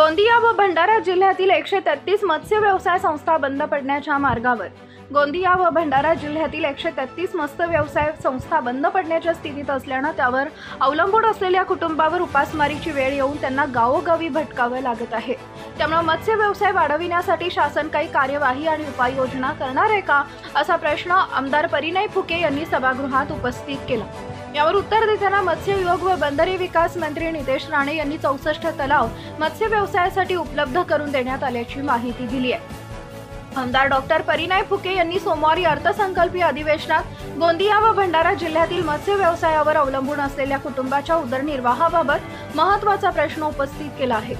गोंदिया व भंडारा जिल्ह्यातील 133 मत्स्य व्यवसाय संस्था बंद पडण्याच्या मार्गावर। गोंदिया व भंडारा जिल्ह्यातील 133 मत्स्य व्यवसाय संस्था बंद पडण्याच्या स्थितीत असल्याने त्यावर अवलंबून असलेल्या कुटुंबावर उपासमारीची वेळ येऊन त्यांना गावोगावी भटकावे लागत आहे। त्यामुळे मत्स्य व्यवसाय वाढविण्यासाठी शासन काही कार्यवाही आणि उपाययोजना करणार आहे का, असा प्रश्न आमदार परिणय फुके यांनी सभागृहात उपस्थित केला। यावर उत्तर देताना मत्स्य विभाग व बंदरे विकास मंत्री नितेश राणे यांनी 64 तलाव मत्स्य व्यवसायासाठी उपलब्ध करून देण्यात आल्याची माहिती दिली आहे। आमदार डॉक्टर परिणय फुके यांनी सोमवारी अर्थसंकल्पीय अधिवेशनात गोंदिया व भंडारा जिल्ह्यातील मत्स्य व्यवसायावर अवलंबून असलेल्या कुटुंबाच्या उदरनिर्वाहाबाबत महत्त्वाचा प्रश्न उपस्थित केला आहे।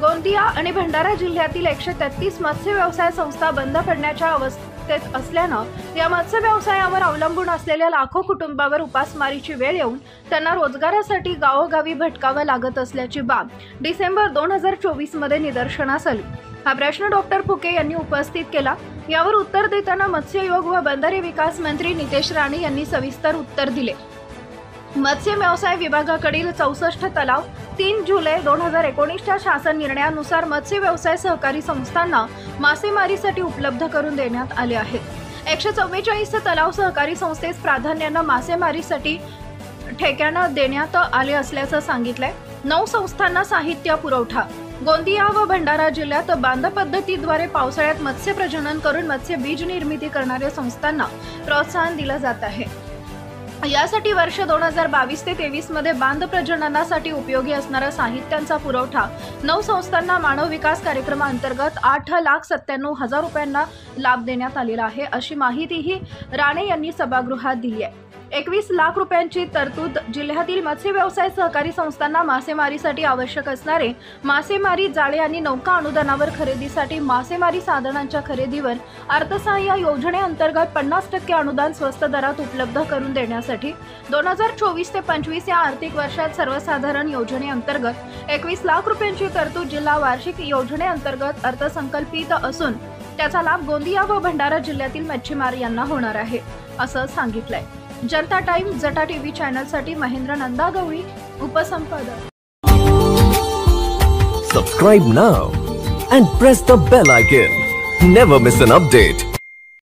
गोंदिया आणि भंडारा जिल्ह्यातील 133 मत्स्य व्यवसाय संस्था बंद पडण्याच्या अवस्थेत असल्याने या मत्स्य व्यवसायावर अवलंबून असलेल्या लाखो कुटुंबावर उपासमारीची वेळ येऊन त्यांना रोजगारासाठी गावोगावी भटकावे लागत असल्याची बाब डिसेंबर 2024 मध्ये निदर्शनास आली। हा प्रश्न डॉक्टर फुके यांनी उपस्थित केला। यावर उत्तर देताना मत्स्ययोग व बंदरे विकास मंत्री नितेश राणे यांनी सविस्तर उत्तर दिले। मत्स्य व्यवसाय विभागाकडील 64 तलाव 3 जुलै 2019च्या शासन निर्णयानुसार मत्स्य व्यवसाय सहकारी संस्थांना मासेमारीसाठी उपलब्ध करून देण्यात आले आहेत। 144 तलाव सहकारी संस्थेस प्राधान्याने मासेमारीसाठी ठेक्याने देण्यात आले असल्याचं सांगितलंय। 9 संस्थांना साहित्य पुरवठा। गोंदिया व भंडारा जिल्ह्यात बांध पद्धतीद्वारे पावसाळ्यात मत्स्य प्रजनन करून मत्स्य बीज निर्मिती करणाऱ्या संस्थांना प्रोत्साहन दिले जात आहे। यासाठी वर्ष 2022 ते 23 मध्ये बांध प्रजननासाठी उपयोगी असणाऱ्या साहित्यांचा पुरवठा 9 संस्थांना मानव विकास कार्यक्रमांतर्गत 8,97,000 रुपयांना लाभ देण्यात आलेला आहे, अशी माहितीही राणे यांनी सभागृहात दिली आहे। 21 लाख रुपयांची तरतूद जिल्ह्यातील मत्स्य व्यवसाय सहकारी संस्थांना मासेमारीसाठी आवश्यक असणारे मासेमारी जाळे आणि नौका अनुदानावर खरेदीसाठी मासेमारी साधनांच्या खरेदीवर अर्थसहाय्य योजनेअंतर्गत 50% अनुदान स्वस्त दरात उपलब्ध करून देण्यासाठी 2024 ते 25 या आर्थिक वर्षात सर्वसाधारण योजनेअंतर्गत 21 लाख रुपयांची तरतूद जिल्हा वार्षिक योजनेअंतर्गत अर्थसंकल्पित असून त्याचा लाभ गोंदिया व भंडारा जिल्ह्यातील मच्छीमार यांना होणार आहे, असं सांगितलंय। जनता टाइम जटा टीव्ही चॅनलसाठी महेंद्र नंदागवळी, उपसंपादक। Subscribe now and press the bell icon. Never miss an update.